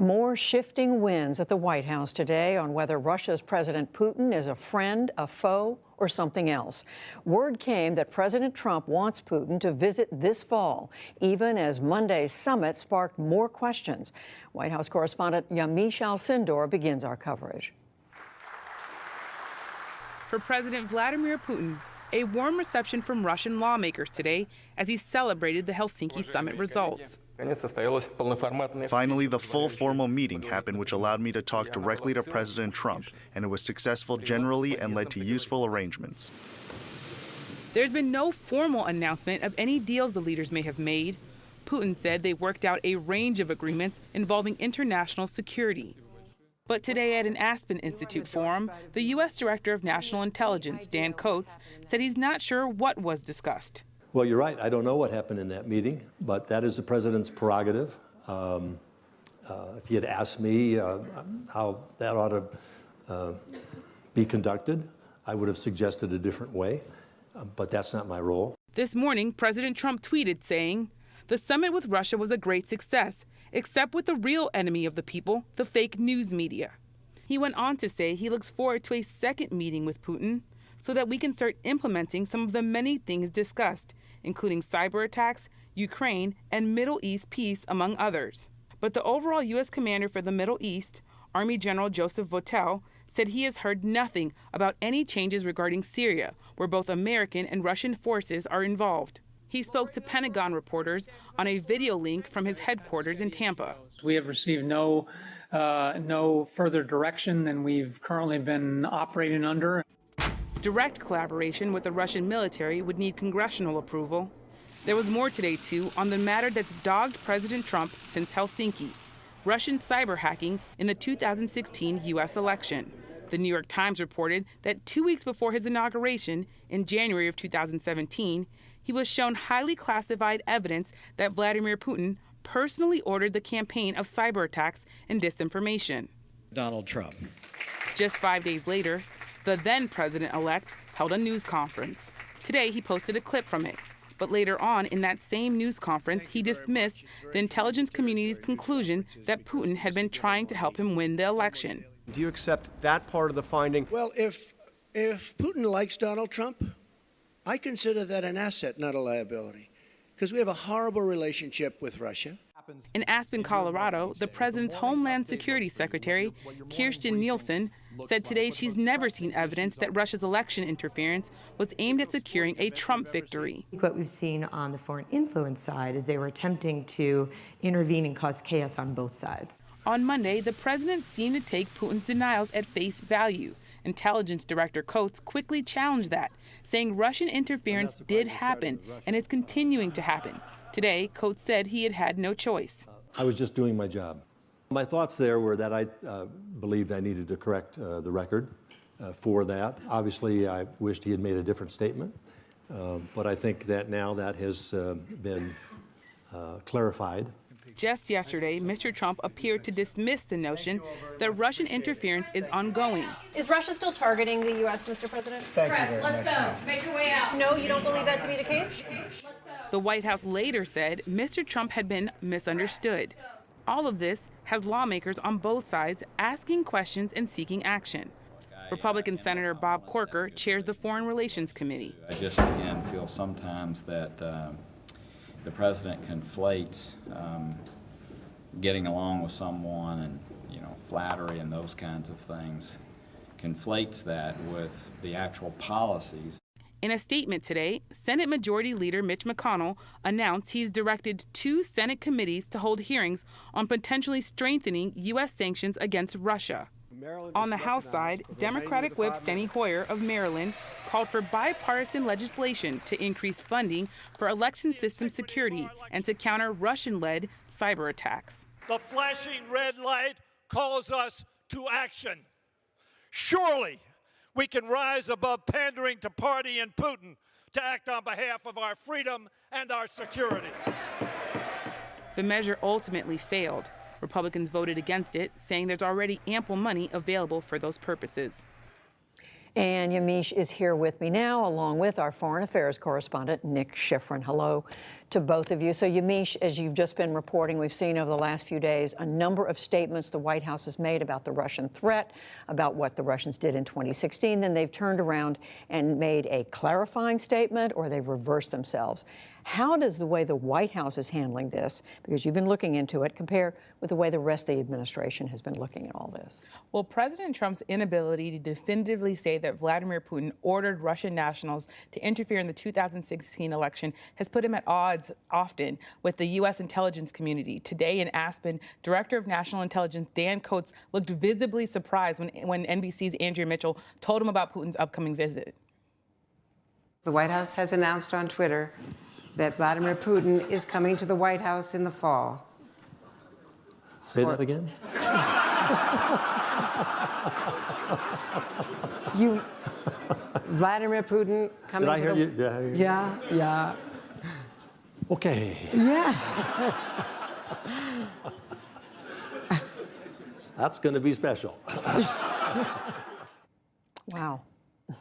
More shifting winds at the White House today on whether Russia's President Putin is a friend, a foe, or something else. Word came that President Trump wants Putin to visit this fall, even as Monday's summit sparked more questions. White House correspondent Yamiche Alcindor begins our coverage. For President Vladimir Putin, a warm reception from Russian lawmakers today as he celebrated the Helsinki summit results. Finally, the full formal meeting happened, which allowed me to talk directly to President Trump, and it was successful generally and led to useful arrangements. There's been no formal announcement of any deals the leaders may have made. Putin said they worked out a range of agreements involving international security. But today at an Aspen Institute forum, the U.S. Director of National Intelligence, Dan Coats, said he's not sure what was discussed. Well, you're right. I don't know what happened in that meeting, but that is the president's prerogative. If he had asked me how that ought to be conducted, I would have suggested a different way, but that's not my role. This morning, President Trump tweeted saying, "The summit with Russia was a great success, except with the real enemy of the people, the fake news media." He went on to say he looks forward to a second meeting with Putin so that we can start implementing some of the many things discussed, including cyber attacks, Ukraine, and Middle East peace, among others. But the overall U.S. commander for the Middle East, Army General Joseph Votel, said he has heard nothing about any changes regarding Syria, where both American and Russian forces are involved. He spoke to Pentagon reporters on a video link from his headquarters in Tampa. We have received no further direction than we've currently been operating under. Direct collaboration with the Russian military would need congressional approval. There was more today, too, on the matter that's dogged President Trump since Helsinki, Russian cyber hacking in the 2016 U.S. election. The New York Times reported that 2 weeks before his inauguration in January of 2017, he was shown highly classified evidence that Vladimir Putin personally ordered the campaign of cyber attacks and disinformation. Donald Trump. Just 5 days later, the then president-elect held a news conference. Today, he posted a clip from it. But later on in that same news conference, he dismissed the intelligence community's conclusion that Putin had been trying to help him win the election. Do you accept that part of the finding? Well, if Putin likes Donald Trump, I consider that an asset, not a liability, because we have a horrible relationship with Russia. In Aspen, Colorado, the president's Homeland Security Secretary, Kirstjen Nielsen, said today she's never seen evidence that Russia's election interference was aimed at securing a Trump victory. What we've seen on the foreign influence side is they were attempting to intervene and cause chaos on both sides. On Monday, the president seemed to take Putin's denials at face value. Intelligence Director Coats quickly challenged that, saying Russian interference did happen and is continuing to happen. Today, Coats said he had had no choice. I was just doing my job. My thoughts there were that I believed I needed to correct the record for that. Obviously, I wished he had made a different statement, but I think that now that has been clarified. Just yesterday, Mr. Trump appeared to dismiss the notion that Russian interference is ongoing. Is Russia still targeting the U.S., Mr. President? Press, let's go. Make your way out. No, you don't believe that to be the case? The White House later said Mr. Trump had been misunderstood. All of this has lawmakers on both sides asking questions and seeking action. Republican Senator Bob Corker chairs the Foreign Relations Committee. I just, again, feel sometimes that the president conflates getting along with someone and, flattery and those kinds of things, conflates that with the actual policies. In a statement today, Senate Majority Leader Mitch McConnell announced he's directed 2 Senate committees to hold hearings on potentially strengthening U.S. sanctions against Russia. On the House side, Democratic Whip Steny Hoyer of Maryland called for bipartisan legislation to increase funding for election system security and to counter Russian-led cyber attacks. The flashing red light calls us to action. Surely we can rise above pandering to party and Putin to act on behalf of our freedom and our security. The measure ultimately failed. Republicans voted against it, saying there's already ample money available for those purposes. And Yamiche is here with me now, along with our foreign affairs correspondent, Nick Schifrin. Hello to both of you. So Yamiche, as you've just been reporting, we've seen over the last few days a number of statements the White House has made about the Russian threat, about what the Russians did in 2016. Then they've turned around and made a clarifying statement, or they've reversed themselves. How does the way the White House is handling this, because you've been looking into it, compare with the way the rest of the administration has been looking at all this? Well, President Trump's inability to definitively say that Vladimir Putin ordered Russian nationals to interfere in the 2016 election has put him at odds often with the U.S. intelligence community. Today in Aspen, Director of National Intelligence Dan Coats looked visibly surprised when NBC's Andrea Mitchell told him about Putin's upcoming visit. The White House has announced on Twitter that Vladimir Putin is coming to the White House in the fall. Say that again? Vladimir Putin coming Did I to hear the... you? Did I hear you? Yeah. Okay. Yeah. That's going to be special. Wow.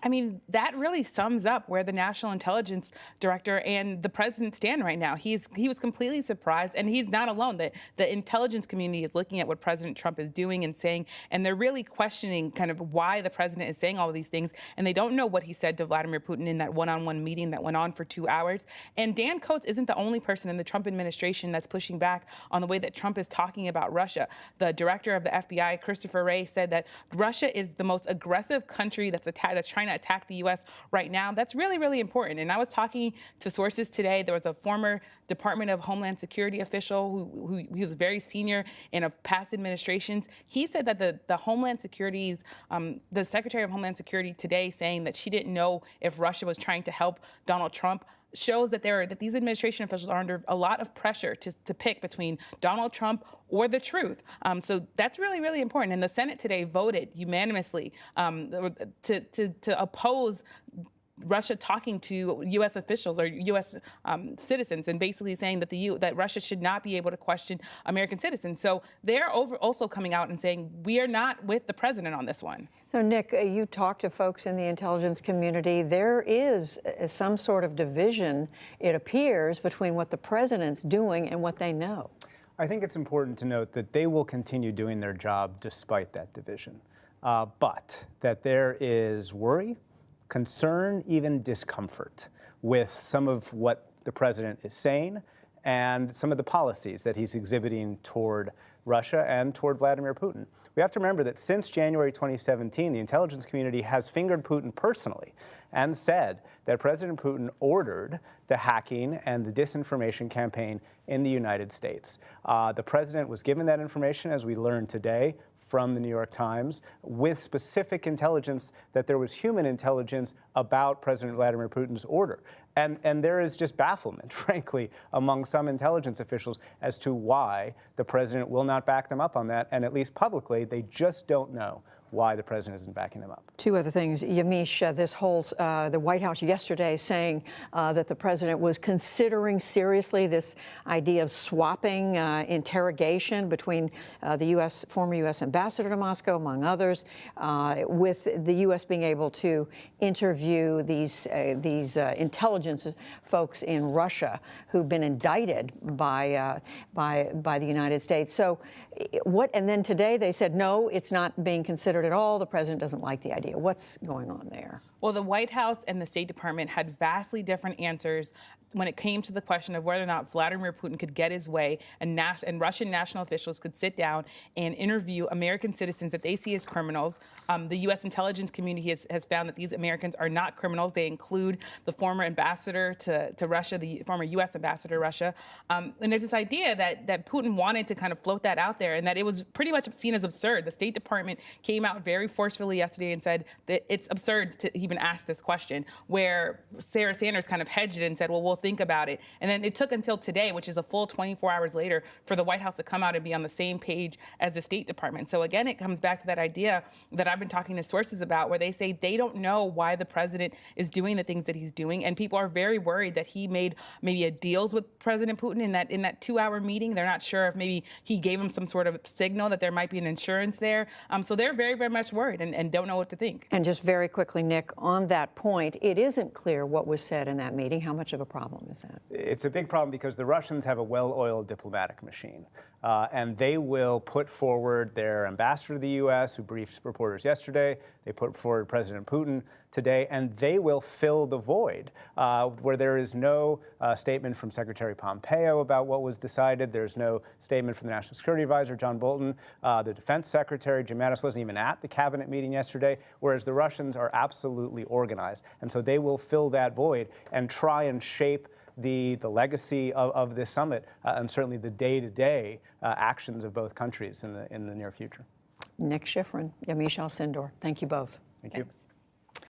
I mean, that really sums up where the National Intelligence Director and the president stand right now. He was completely surprised, and he's not alone. The intelligence community is looking at what President Trump is doing and saying, and they're really questioning kind of why the president is saying all of these things, and they don't know what he said to Vladimir Putin in that one-on-one meeting that went on for 2 hours. And Dan Coats isn't the only person in the Trump administration that's pushing back on the way that Trump is talking about Russia. The director of the FBI, Christopher Wray, said that Russia is the most aggressive country that's trying to attack the U.S. right now. That's really, really important. And I was talking to sources today. There was a former Department of Homeland Security official who was very senior in past administrations. He said that the Homeland Security's, the Secretary of Homeland Security today saying that she didn't know if Russia was trying to help Donald Trump shows that these administration officials are under a lot of pressure to pick between Donald Trump or the truth. So that's really, really important. And the Senate today voted unanimously to oppose Russia talking to U.S. officials or U.S. citizens and basically saying that Russia should not be able to question American citizens. So they're also coming out and saying, we are not with the president on this one. So, Nick, you talk to folks in the intelligence community. There is some sort of division, it appears, between what the president's doing and what they know. I think it's important to note that they will continue doing their job despite that division, but that there is worry, concern, even discomfort with some of what the president is saying and some of the policies that he's exhibiting toward Russia and toward Vladimir Putin. We have to remember that since January 2017, the intelligence community has fingered Putin personally and said that President Putin ordered the hacking and the disinformation campaign in the United States. The president was given that information, as we learned today, from the New York Times, with specific intelligence that there was human intelligence about President Vladimir Putin's order. And there is just bafflement, frankly, among some intelligence officials as to why the president will not back them up on that. And at least publicly, they just don't know why the president isn't backing them up. Two other things. Yamiche, this whole, the White House yesterday saying that the president was considering seriously this idea of swapping interrogation between the former U.S. ambassador to Moscow, among others, with the U.S. being able to interview these intelligence folks in Russia who've been indicted by the United States. So and then today they said, no, it's not being considered at all. The president doesn't like the idea. What's going on there? Well, the White House and the State Department had vastly different answers when it came to the question of whether or not Vladimir Putin could get his way and Russian national officials could sit down and interview American citizens that they see as criminals. The U.S. intelligence community has found that these Americans are not criminals. They include the former ambassador to Russia, the former U.S. ambassador to Russia. And there's this idea that Putin wanted to kind of float that out there and that it was pretty much seen as absurd. The State Department came out very forcefully yesterday and said that it's absurd. He even ask this question, where Sarah Sanders kind of hedged it and said, well, we'll think about it. And then it took until today, which is a full 24 hours later, for the White House to come out and be on the same page as the State Department. So again, it comes back to that idea that I've been talking to sources about, where they say they don't know why the president is doing the things that he's doing. And people are very worried that he made maybe a deals with President Putin in that 2-hour meeting. They're not sure if maybe he gave him some sort of signal that there might be an insurance there. So they're very, very much worried and don't know what to think. And just very quickly, Nick, on that point, it isn't clear what was said in that meeting. How much of a problem is that? It's a big problem because the Russians have a well-oiled diplomatic machine. And they will put forward their ambassador to the U.S., who briefed reporters yesterday. They put forward President Putin today, and they will fill the void where there is no statement from Secretary Pompeo about what was decided. There's no statement from the National Security Advisor, John Bolton. The Defense Secretary, Jim Mattis, wasn't even at the cabinet meeting yesterday, whereas the Russians are absolutely organized. And so they will fill that void and try and shape the legacy of this summit and certainly the day-to-day actions of both countries in the near future. Nick Schifrin, Yamiche Alcindor, thank you both. Thank you. Thanks.